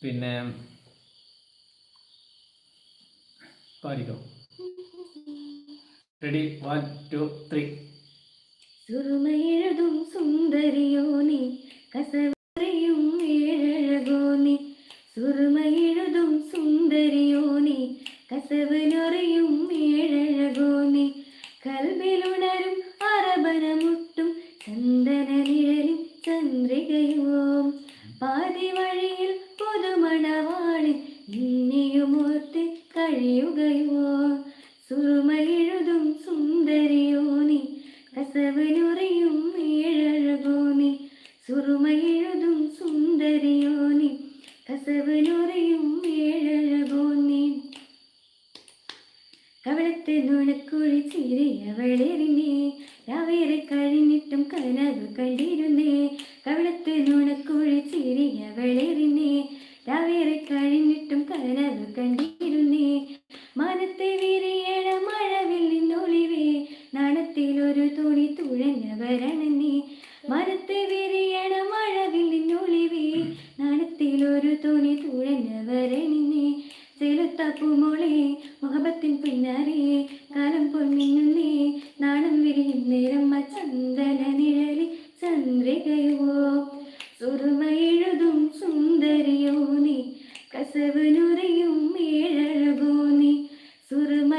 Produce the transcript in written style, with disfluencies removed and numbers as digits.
പിന്നെ പാടിക്കോ. റെഡി, 1 2 3. സുറുമയെഴുതും സുന്ദരിയോ നീ, കസവറയും ഏഴഴകോ നീ. സുറുമയെഴുതും സുന്ദരിയോ നീ, കസവിലൊറിയും ഏഴഴകോ നീ. കൽബിലുണരും അറബനമുട്ടും ചന്ദന നിഴലിൻ ചന്ദ്രികയോ. പാതി വഴിയിൽ പുതുമണവാളിൽ ഇന്നിയുമോർത്ത് കഴിയുകയോ. സുറുമയെഴുതും സുന്ദരിയോ നീ, കസവിലുറിയും ഏഴഴകോ നീ. സുറുമയെഴുതും സുന്ദരിയോ നീ, കസവിലുറിയും ഏഴഴകോ നീ. കവളത്ത് നുണക്കുഴി ചിരിയവളെറിഞ്ഞേ, രാവേറെ കഴിഞ്ഞിട്ടും കനവ് കണ്ടിരുന്നേ. കവളത്ത് നുണക്കുഴി ചിരിയവളെറിഞ്ഞേ, രാവേറെ കഴിഞ്ഞിട്ടും കനവ് കണ്ടിരുന്നേ. മനത്തെ വിരിയണ മഴവില്ലിന്നൊളിവേ, നാണത്തിലൊരു തുണി തുഴഞ്ഞവരണന്നേ. മനത്തെ വിരിയണ മഴവില്ലിന്നൊളിവേ, നാണത്തിലൊരു തുണി തുഴഞ്ഞവരണന്നേ. ചെലുത്തപ്പുമോളെ മുഹബത്തിൻ പിന്നാരെ, കാലം പൊന്നിന്നുന്നേ നാണം വിരിയും നേരം ചന്ദന നിഴലി ചന്ദ്രികയോ. സുറു